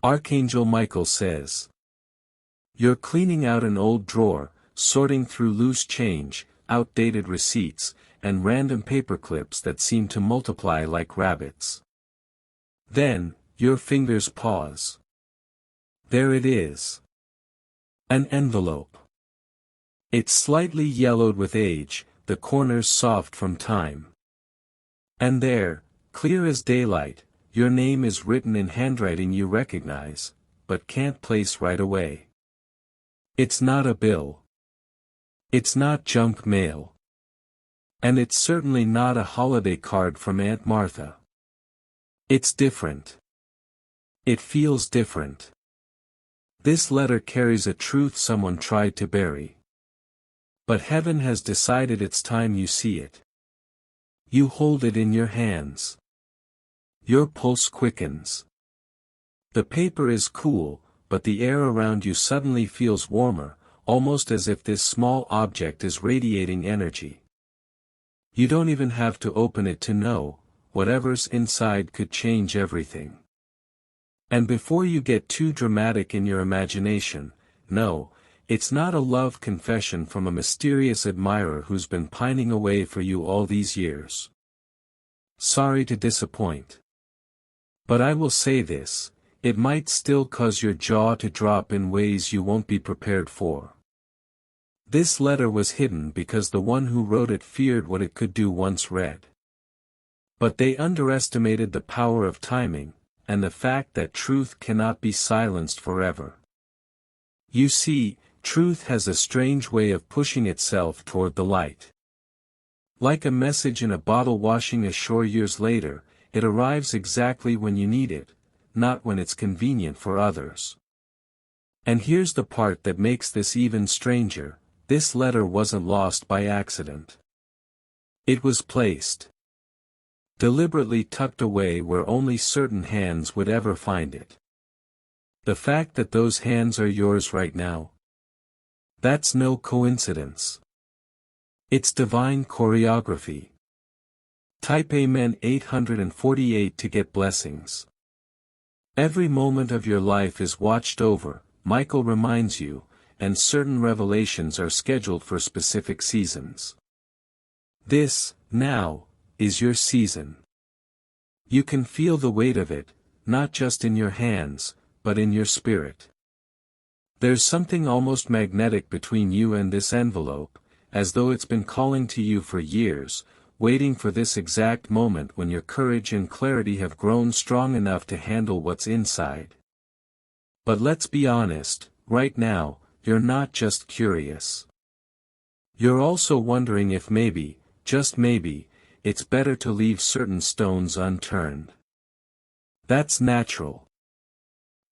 Archangel Michael says. You're cleaning out an old drawer, sorting through loose change, outdated receipts, and random paper clips that seem to multiply like rabbits. Then, your fingers pause. There it is. An envelope. It's slightly yellowed with age, the corners soft from time. And there, clear as daylight, your name is written in handwriting you recognize, but can't place right away. It's not a bill. It's not junk mail. And it's certainly not a holiday card from Aunt Martha. It's different. It feels different. This letter carries a truth someone tried to bury. But heaven has decided it's time you see it. You hold it in your hands. Your pulse quickens. The paper is cool, but the air around you suddenly feels warmer, almost as if this small object is radiating energy. You don't even have to open it to know, whatever's inside could change everything. And before you get too dramatic in your imagination, no, it's not a love confession from a mysterious admirer who's been pining away for you all these years. Sorry to disappoint. But I will say this, it might still cause your jaw to drop in ways you won't be prepared for. This letter was hidden because the one who wrote it feared what it could do once read. But they underestimated the power of timing, and the fact that truth cannot be silenced forever. You see, truth has a strange way of pushing itself toward the light. Like a message in a bottle washing ashore years later, it arrives exactly when you need it, not when it's convenient for others. And here's the part that makes this even stranger, this letter wasn't lost by accident. It was placed. Deliberately tucked away where only certain hands would ever find it. The fact that those hands are yours right now, that's no coincidence. It's divine choreography. Type Amen 848 to get blessings. Every moment of your life is watched over, Michael reminds you, and certain revelations are scheduled for specific seasons. This, now, is your season. You can feel the weight of it, not just in your hands, but in your spirit. There's something almost magnetic between you and this envelope, as though it's been calling to you for years, waiting for this exact moment when your courage and clarity have grown strong enough to handle what's inside. But let's be honest, right now, you're not just curious. You're also wondering if maybe, just maybe, it's better to leave certain stones unturned. That's natural.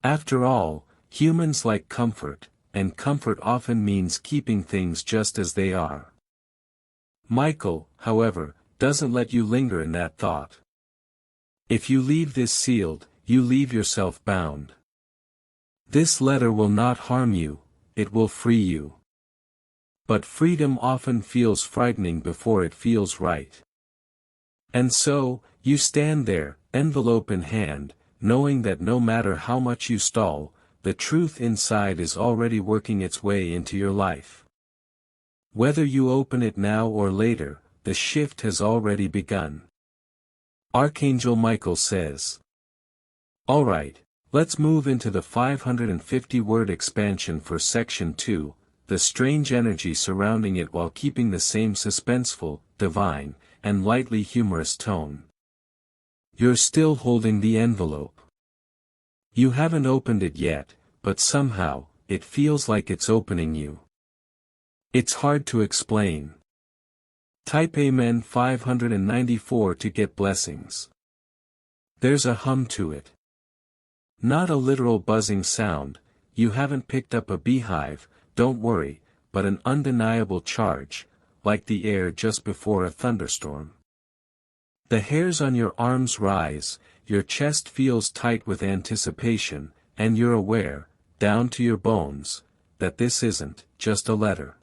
After all, humans like comfort, and comfort often means keeping things just as they are. Michael, however, doesn't let you linger in that thought. If you leave this sealed, you leave yourself bound. This letter will not harm you, it will free you. But freedom often feels frightening before it feels right. And so, you stand there, envelope in hand, knowing that no matter how much you stall, the truth inside is already working its way into your life. Whether you open it now or later, the shift has already begun. Archangel Michael says. Alright, let's move into the 550-word expansion for Section 2, the strange energy surrounding it while keeping the same suspenseful, divine, and lightly humorous tone. You're still holding the envelope. You haven't opened it yet, but somehow, it feels like it's opening you. It's hard to explain. Type Amen 594 to get blessings. There's a hum to it. Not a literal buzzing sound, you haven't picked up a beehive, don't worry, but an undeniable charge, like the air just before a thunderstorm. The hairs on your arms rise, your chest feels tight with anticipation, and you're aware, down to your bones, that this isn't just a letter.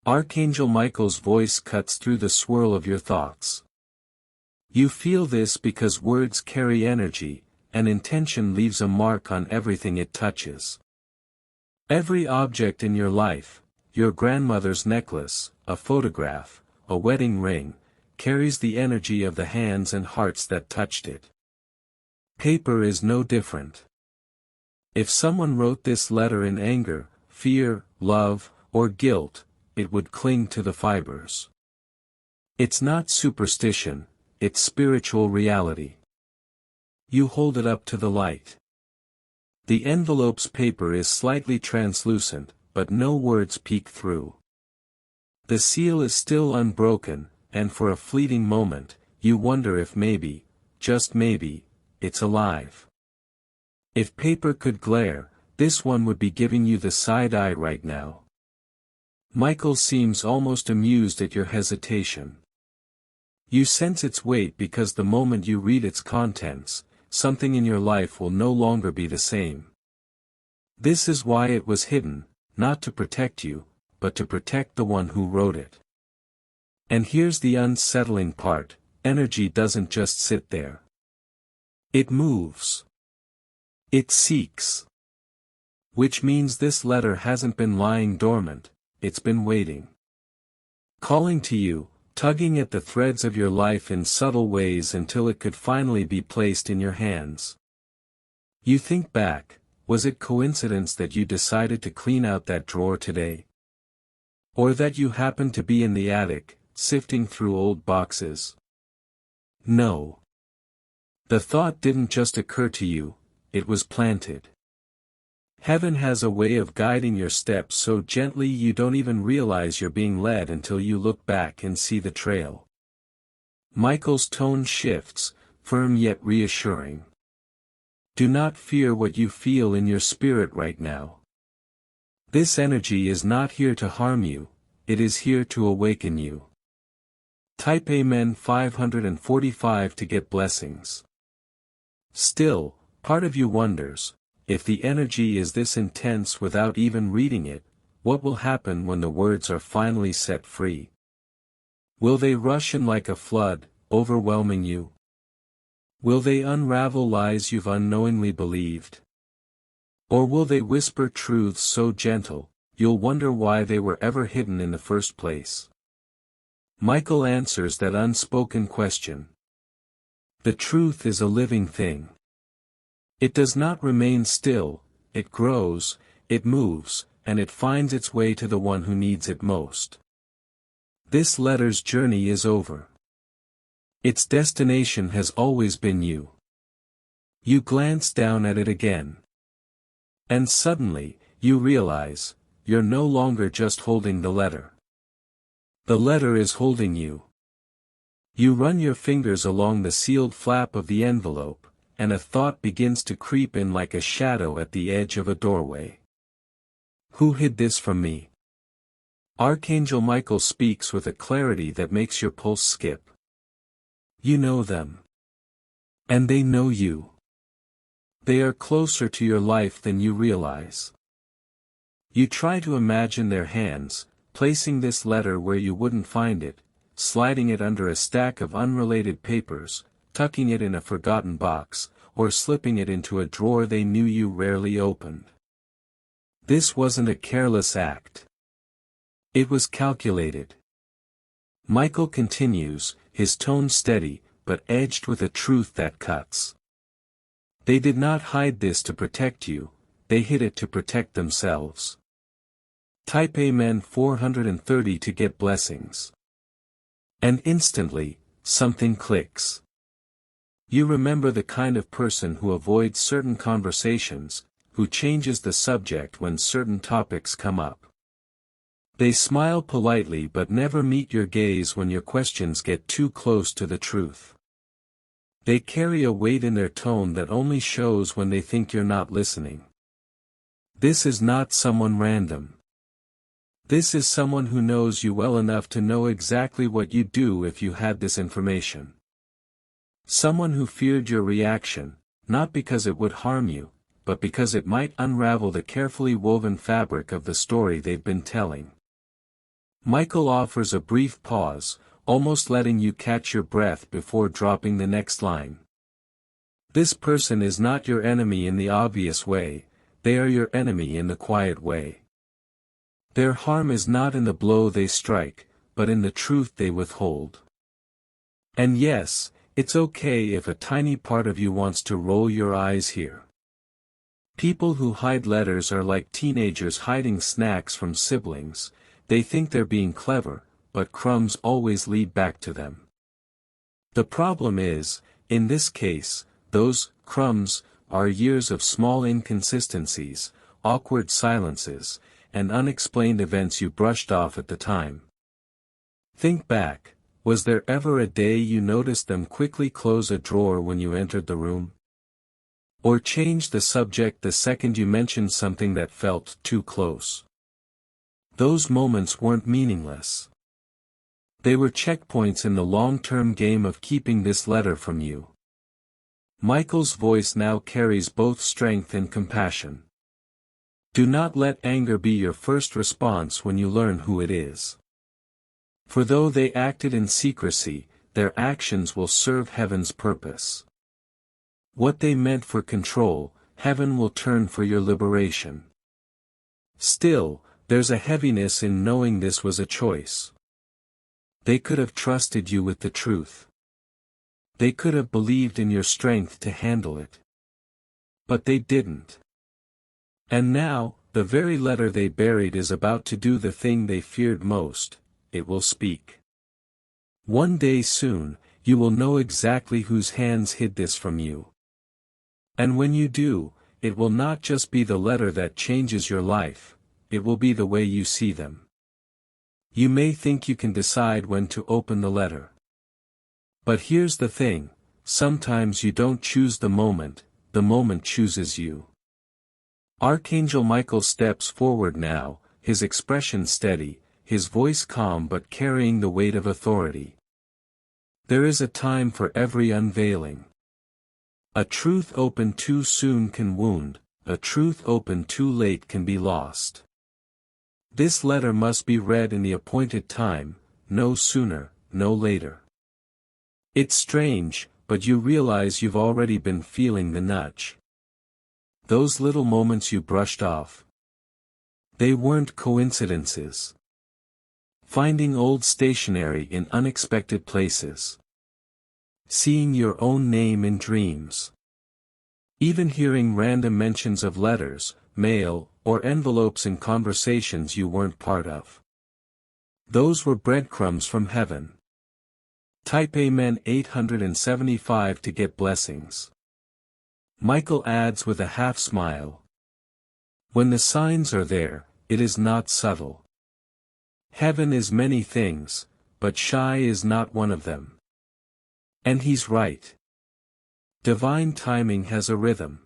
Archangel Michael's voice cuts through the swirl of your thoughts. You feel this because words carry energy, and intention leaves a mark on everything it touches. Every object in your life, your grandmother's necklace, a photograph, a wedding ring, carries the energy of the hands and hearts that touched it. Paper is no different. If someone wrote this letter in anger, fear, love, or guilt, it would cling to the fibers. It's not superstition, it's spiritual reality. You hold it up to the light. The envelope's paper is slightly translucent, but no words peek through. The seal is still unbroken, and for a fleeting moment, you wonder if maybe, just maybe, it's alive. If paper could glare, this one would be giving you the side eye right now. Michael seems almost amused at your hesitation. You sense its weight because the moment you read its contents, something in your life will no longer be the same. This is why it was hidden, not to protect you, but to protect the one who wrote it. And here's the unsettling part, energy doesn't just sit there. It moves. It seeks. Which means this letter hasn't been lying dormant, it's been waiting. Calling to you, tugging at the threads of your life in subtle ways until it could finally be placed in your hands. You think back, was it coincidence that you decided to clean out that drawer today? Or that you happened to be in the attic, sifting through old boxes? No. The thought didn't just occur to you, it was planted. Heaven has a way of guiding your steps so gently you don't even realize you're being led until you look back and see the trail. Michael's tone shifts, firm yet reassuring. Do not fear what you feel in your spirit right now. This energy is not here to harm you, it is here to awaken you. Type Amen 545 to get blessings. Still, part of you wonders, if the energy is this intense without even reading it, what will happen when the words are finally set free? Will they rush in like a flood, overwhelming you? Will they unravel lies you've unknowingly believed? Or will they whisper truths so gentle, you'll wonder why they were ever hidden in the first place? Michael answers that unspoken question. The truth is a living thing. It does not remain still, it grows, it moves, and it finds its way to the one who needs it most. This letter's journey is over. Its destination has always been you. You glance down at it again. And suddenly, you realize, you're no longer just holding the letter. The letter is holding you. You run your fingers along the sealed flap of the envelope, and a thought begins to creep in like a shadow at the edge of a doorway. Who hid this from me? Archangel Michael speaks with a clarity that makes your pulse skip. You know them. And they know you. They are closer to your life than you realize. You try to imagine their hands, placing this letter where you wouldn't find it, sliding it under a stack of unrelated papers, tucking it in a forgotten box, or slipping it into a drawer they knew you rarely opened. This wasn't a careless act. It was calculated. Michael continues, his tone steady, but edged with a truth that cuts. They did not hide this to protect you, they hid it to protect themselves. Type Amen 430 to get blessings. And instantly, something clicks. You remember the kind of person who avoids certain conversations, who changes the subject when certain topics come up. They smile politely but never meet your gaze when your questions get too close to the truth. They carry a weight in their tone that only shows when they think you're not listening. This is not someone random. This is someone who knows you well enough to know exactly what you'd do if you had this information. Someone who feared your reaction, not because it would harm you, but because it might unravel the carefully woven fabric of the story they've been telling. Michael offers a brief pause, almost letting you catch your breath before dropping the next line. This person is not your enemy in the obvious way, they are your enemy in the quiet way. Their harm is not in the blow they strike, but in the truth they withhold. And yes, it's okay if a tiny part of you wants to roll your eyes here. People who hide letters are like teenagers hiding snacks from siblings. They think they're being clever, but crumbs always lead back to them. The problem is, in this case, those crumbs are years of small inconsistencies, awkward silences, and unexplained events you brushed off at the time. Think back, was there ever a day you noticed them quickly close a drawer when you entered the room? Or change the subject the second you mentioned something that felt too close? Those moments weren't meaningless. They were checkpoints in the long-term game of keeping this letter from you. Michael's voice now carries both strength and compassion. Do not let anger be your first response when you learn who it is. For though they acted in secrecy, their actions will serve heaven's purpose. What they meant for control, heaven will turn for your liberation. Still, there's a heaviness in knowing this was a choice. They could have trusted you with the truth. They could have believed in your strength to handle it. But they didn't. And now, the very letter they buried is about to do the thing they feared most, it will speak. One day soon, you will know exactly whose hands hid this from you. And when you do, it will not just be the letter that changes your life, it will be the way you see them. You may think you can decide when to open the letter. But here's the thing, sometimes you don't choose the moment chooses you. Archangel Michael steps forward now, his expression steady, his voice calm but carrying the weight of authority. There is a time for every unveiling. A truth opened too soon can wound, a truth opened too late can be lost. This letter must be read in the appointed time, no sooner, no later. It's strange, but you realize you've already been feeling the nudge. Those little moments you brushed off. They weren't coincidences. Finding old stationery in unexpected places. Seeing your own name in dreams. Even hearing random mentions of letters, mail, or envelopes in conversations you weren't part of. Those were breadcrumbs from heaven. Type Amen 875 to get blessings. Michael adds with a half smile. When the signs are there, it is not subtle. Heaven is many things, but shy is not one of them. And he's right. Divine timing has a rhythm.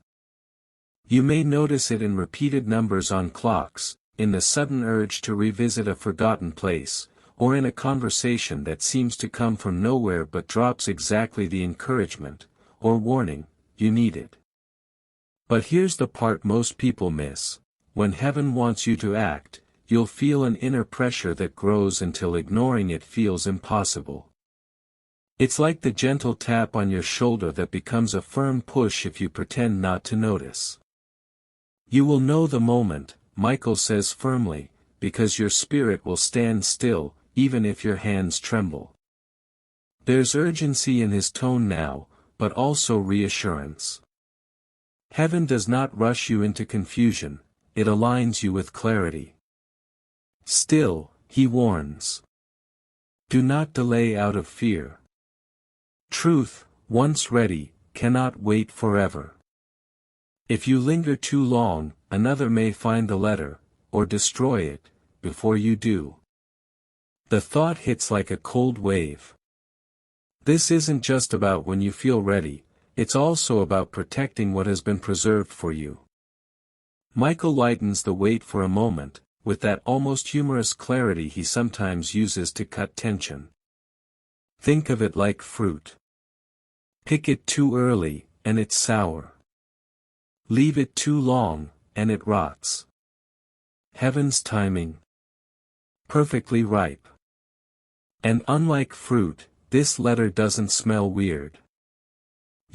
You may notice it in repeated numbers on clocks, in the sudden urge to revisit a forgotten place, or in a conversation that seems to come from nowhere but drops exactly the encouragement, or warning, you needed. But here's the part most people miss. When heaven wants you to act, you'll feel an inner pressure that grows until ignoring it feels impossible. It's like the gentle tap on your shoulder that becomes a firm push if you pretend not to notice. You will know the moment, Michael says firmly, because your spirit will stand still, even if your hands tremble. There's urgency in his tone now, but also reassurance. Heaven does not rush you into confusion, it aligns you with clarity. Still, he warns. Do not delay out of fear. Truth, once ready, cannot wait forever. If you linger too long, another may find the letter, or destroy it, before you do. The thought hits like a cold wave. This isn't just about when you feel ready, it's also about protecting what has been preserved for you. Michael lightens the weight for a moment, with that almost humorous clarity he sometimes uses to cut tension. Think of it like fruit. Pick it too early, and it's sour. Leave it too long, and it rots. Heaven's timing. Perfectly ripe. And unlike fruit, this letter doesn't smell weird.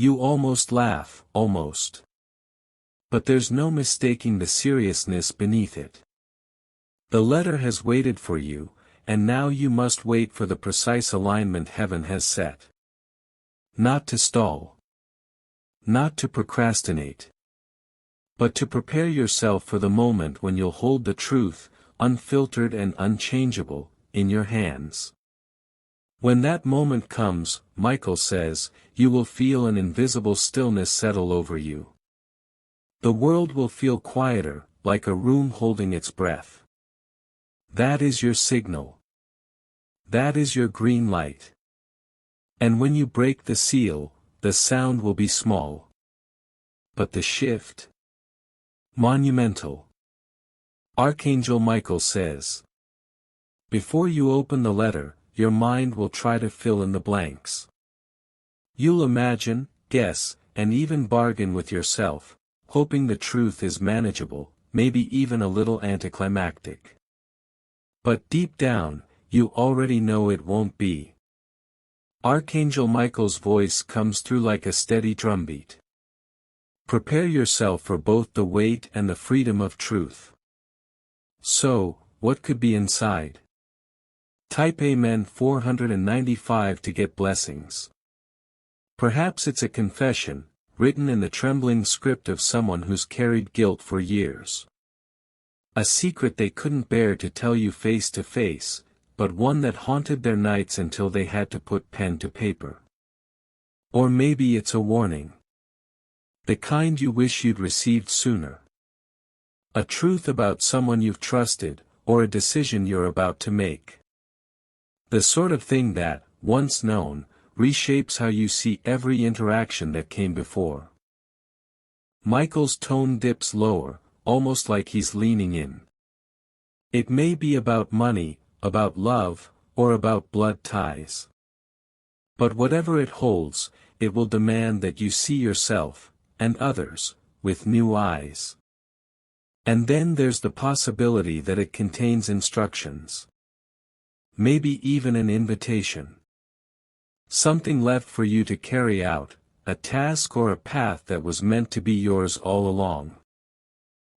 You almost laugh, almost. But there's no mistaking the seriousness beneath it. The letter has waited for you, and now you must wait for the precise alignment heaven has set. Not to stall. Not to procrastinate. But to prepare yourself for the moment when you'll hold the truth, unfiltered and unchangeable, in your hands. When that moment comes, Michael says, you will feel an invisible stillness settle over you. The world will feel quieter, like a room holding its breath. That is your signal. That is your green light. And when you break the seal, the sound will be small. But the shift? Monumental. Archangel Michael says. Before you open the letter, your mind will try to fill in the blanks. You'll imagine, guess, and even bargain with yourself, hoping the truth is manageable, maybe even a little anticlimactic. But deep down, you already know it won't be. Archangel Michael's voice comes through like a steady drumbeat. Prepare yourself for both the weight and the freedom of truth. So, what could be inside? Type Amen 495 to get blessings. Perhaps it's a confession, written in the trembling script of someone who's carried guilt for years. A secret they couldn't bear to tell you face to face, but one that haunted their nights until they had to put pen to paper. Or maybe it's a warning. The kind you wish you'd received sooner. A truth about someone you've trusted, or a decision you're about to make. The sort of thing that, once known, reshapes how you see every interaction that came before. Michael's tone dips lower, almost like he's leaning in. It may be about money, about love, or about blood ties. But whatever it holds, it will demand that you see yourself, and others, with new eyes. And then there's the possibility that it contains instructions. Maybe even an invitation. Something left for you to carry out, a task or a path that was meant to be yours all along.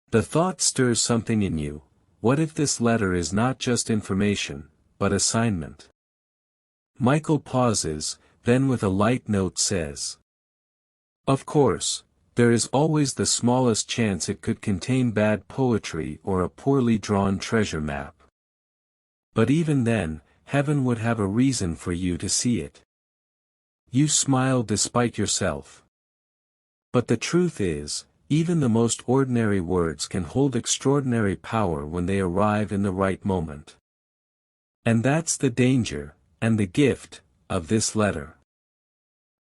The thought stirs something in you. What if this letter is not just information, but assignment? Michael pauses, then with a light note says. Of course, there is always the smallest chance it could contain bad poetry or a poorly drawn treasure map. But even then, heaven would have a reason for you to see it. You smile despite yourself. But the truth is, even the most ordinary words can hold extraordinary power when they arrive in the right moment. And that's the danger, and the gift, of this letter.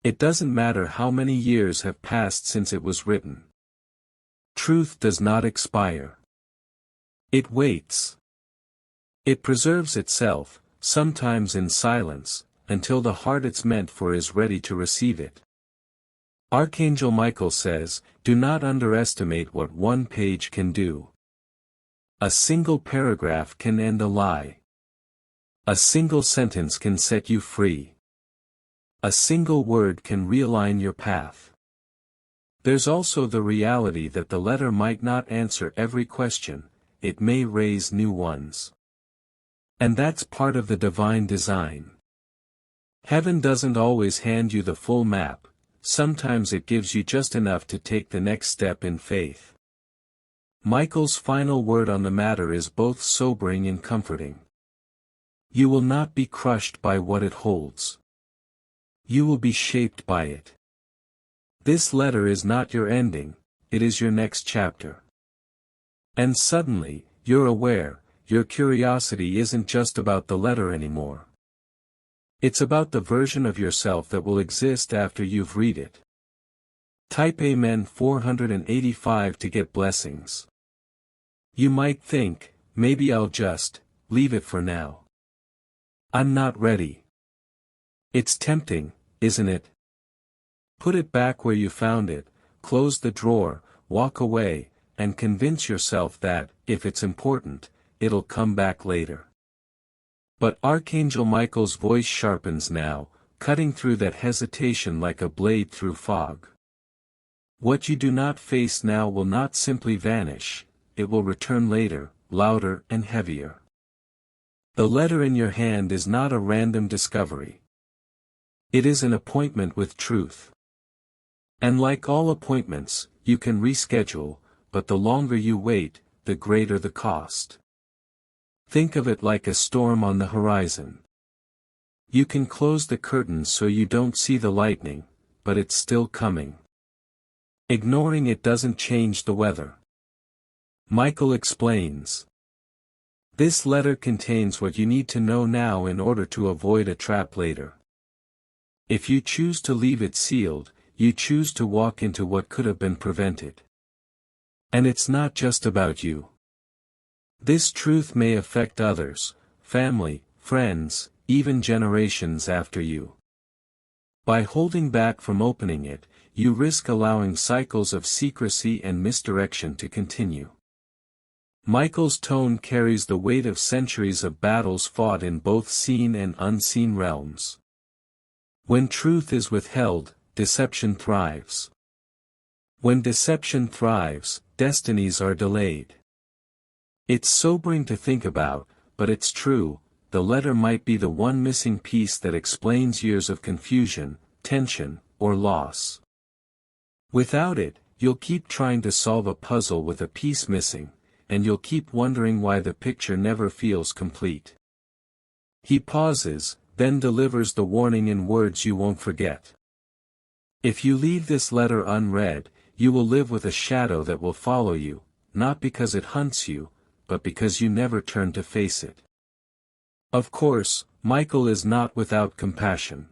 It doesn't matter how many years have passed since it was written. Truth does not expire. It waits. It preserves itself, sometimes in silence, until the heart it's meant for is ready to receive it. Archangel Michael says, do not underestimate what one page can do. A single paragraph can end a lie. A single sentence can set you free. A single word can realign your path. There's also the reality that the letter might not answer every question, it may raise new ones. And that's part of the divine design. Heaven doesn't always hand you the full map, sometimes it gives you just enough to take the next step in faith. Michael's final word on the matter is both sobering and comforting. You will not be crushed by what it holds. You will be shaped by it. This letter is not your ending, it is your next chapter. And suddenly, you're aware, your curiosity isn't just about the letter anymore. It's about the version of yourself that will exist after you've read it. Type Amen 485 to get blessings. You might think, maybe I'll just leave it for now. I'm not ready. It's tempting, isn't it? Put it back where you found it, close the drawer, walk away, and convince yourself that, if it's important, it'll come back later. But Archangel Michael's voice sharpens now, cutting through that hesitation like a blade through fog. What you do not face now will not simply vanish, it will return later, louder and heavier. The letter in your hand is not a random discovery. It is an appointment with truth. And like all appointments, you can reschedule, but the longer you wait, the greater the cost. Think of it like a storm on the horizon. You can close the curtains so you don't see the lightning, but it's still coming. Ignoring it doesn't change the weather. Michael explains. This letter contains what you need to know now in order to avoid a trap later. If you choose to leave it sealed, you choose to walk into what could have been prevented. And it's not just about you. This truth may affect others, family, friends, even generations after you. By holding back from opening it, you risk allowing cycles of secrecy and misdirection to continue. Michael's tone carries the weight of centuries of battles fought in both seen and unseen realms. When truth is withheld, deception thrives. When deception thrives, destinies are delayed. It's sobering to think about, but it's true, the letter might be the one missing piece that explains years of confusion, tension, or loss. Without it, you'll keep trying to solve a puzzle with a piece missing, and you'll keep wondering why the picture never feels complete. He pauses, then delivers the warning in words you won't forget. If you leave this letter unread, you will live with a shadow that will follow you, not because it hunts you, but because you never turn to face it. Of course, Michael is not without compassion.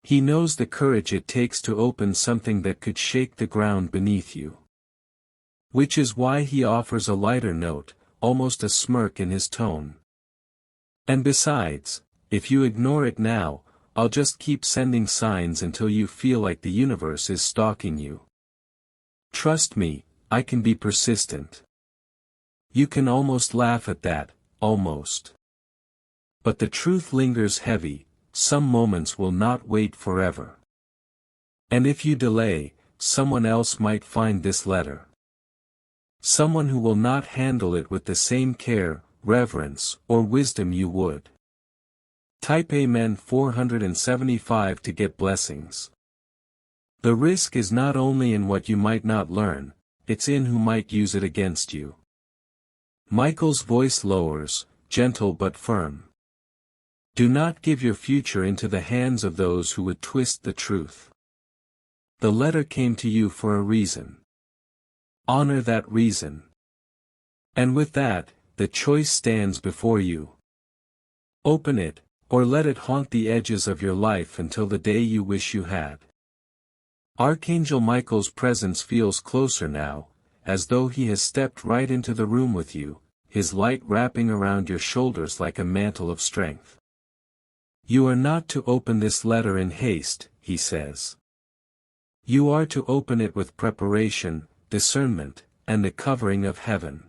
He knows the courage it takes to open something that could shake the ground beneath you. Which is why he offers a lighter note, almost a smirk in his tone. And besides, if you ignore it now, I'll just keep sending signs until you feel like the universe is stalking you. Trust me, I can be persistent. You can almost laugh at that, almost. But the truth lingers heavy, some moments will not wait forever. And if you delay, someone else might find this letter. Someone who will not handle it with the same care, reverence, or wisdom you would. Type Amen 475 to get blessings. The risk is not only in what you might not learn, it's in who might use it against you. Michael's voice lowers, gentle but firm. Do not give your future into the hands of those who would twist the truth. The letter came to you for a reason. Honor that reason. And with that, the choice stands before you. Open it, or let it haunt the edges of your life until the day you wish you had. Archangel Michael's presence feels closer now, as though he has stepped right into the room with you, his light wrapping around your shoulders like a mantle of strength. You are not to open this letter in haste, he says. You are to open it with preparation, discernment, and the covering of heaven.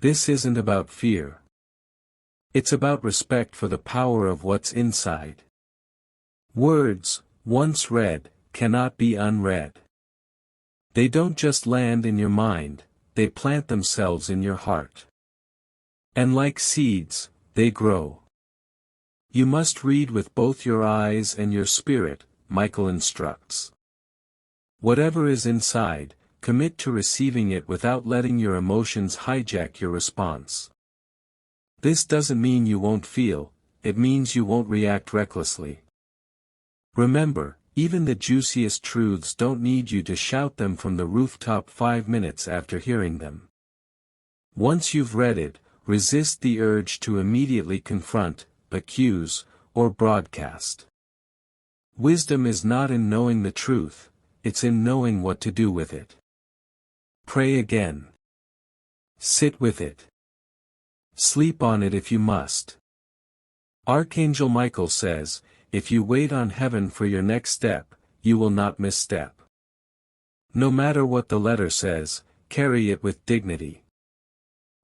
This isn't about fear. It's about respect for the power of what's inside. Words, once read, cannot be unread. They don't just land in your mind, they plant themselves in your heart. And like seeds, they grow. You must read with both your eyes and your spirit, Michael instructs. Whatever is inside, commit to receiving it without letting your emotions hijack your response. This doesn't mean you won't feel, it means you won't react recklessly. Remember, even the juiciest truths don't need you to shout them from the rooftop 5 minutes after hearing them. Once you've read it, resist the urge to immediately confront, accuse, or broadcast. Wisdom is not in knowing the truth, it's in knowing what to do with it. Pray again. Sit with it. Sleep on it if you must. Archangel Michael says, if you wait on heaven for your next step, you will not misstep. No matter what the letter says, carry it with dignity.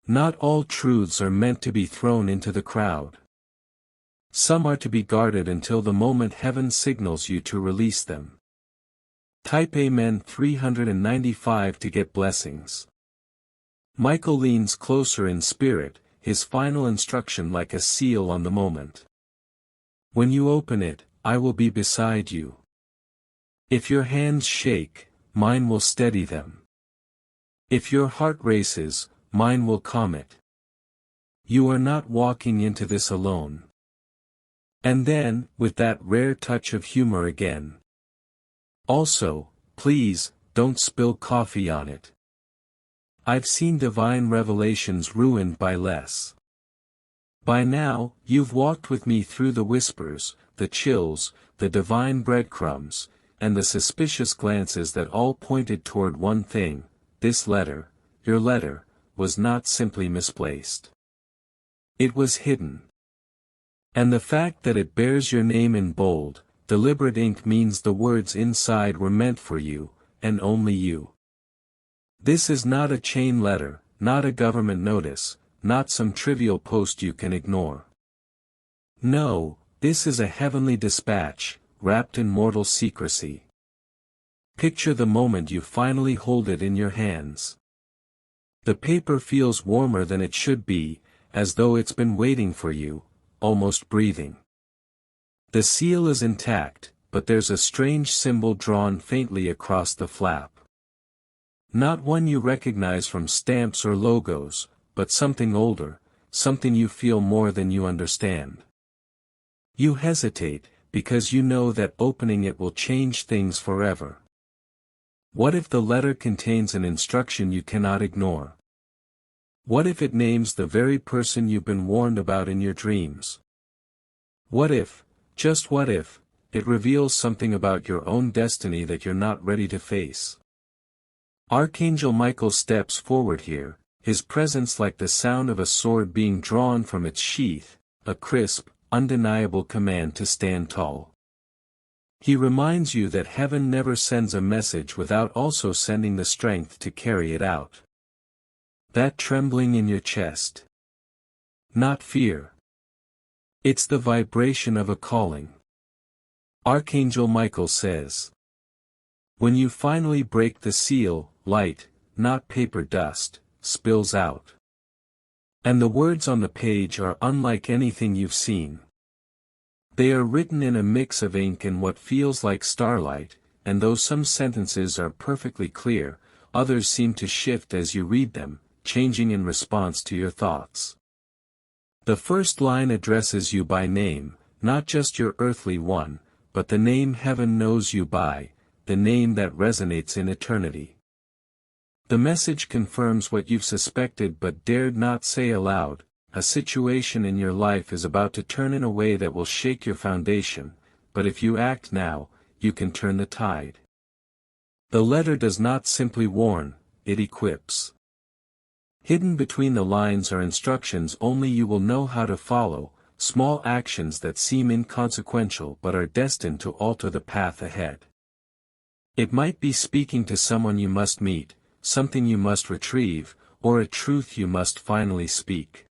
Not all truths are meant to be thrown into the crowd. Some are to be guarded until the moment heaven signals you to release them. Type Amen 395 to get blessings. Michael leans closer in spirit, his final instruction like a seal on the moment. When you open it, I will be beside you. If your hands shake, mine will steady them. If your heart races, mine will calm it. You are not walking into this alone. And then, with that rare touch of humor again. Also, please, don't spill coffee on it. I've seen divine revelations ruined by less. By now, you've walked with me through the whispers, the chills, the divine breadcrumbs, and the suspicious glances that all pointed toward one thing: this letter, your letter, was not simply misplaced. It was hidden. And the fact that it bears your name in bold, deliberate ink means the words inside were meant for you, and only you. This is not a chain letter, not a government notice, not some trivial post you can ignore. No, this is a heavenly dispatch, wrapped in mortal secrecy. Picture the moment you finally hold it in your hands. The paper feels warmer than it should be, as though it's been waiting for you, almost breathing. The seal is intact, but there's a strange symbol drawn faintly across the flap. Not one you recognize from stamps or logos, but something older, something you feel more than you understand. You hesitate, because you know that opening it will change things forever. What if the letter contains an instruction you cannot ignore? What if it names the very person you've been warned about in your dreams? What if, just what if, it reveals something about your own destiny that you're not ready to face? Archangel Michael steps forward here, his presence like the sound of a sword being drawn from its sheath, a crisp, undeniable command to stand tall. He reminds you that heaven never sends a message without also sending the strength to carry it out. That trembling in your chest. Not fear. It's the vibration of a calling. Archangel Michael says. When you finally break the seal, light, not paper dust, spills out. And the words on the page are unlike anything you've seen. They are written in a mix of ink and what feels like starlight, and though some sentences are perfectly clear, others seem to shift as you read them, changing in response to your thoughts. The first line addresses you by name, not just your earthly one, but the name heaven knows you by, the name that resonates in eternity. The message confirms what you've suspected but dared not say aloud: a situation in your life is about to turn in a way that will shake your foundation, but if you act now, you can turn the tide. The letter does not simply warn, it equips. Hidden between the lines are instructions only you will know how to follow, small actions that seem inconsequential but are destined to alter the path ahead. It might be speaking to someone you must meet, something you must retrieve, or a truth you must finally speak.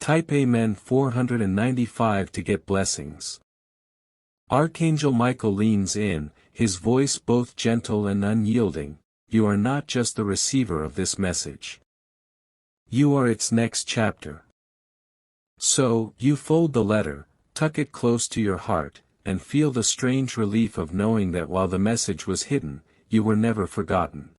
Type Amen 495 to get blessings. Archangel Michael leans in, his voice both gentle and unyielding. You are not just the receiver of this message. You are its next chapter. So, you fold the letter, tuck it close to your heart, and feel the strange relief of knowing that while the message was hidden, you were never forgotten.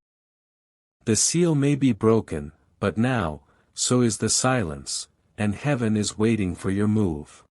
The seal may be broken, but now, so is the silence, and heaven is waiting for your move.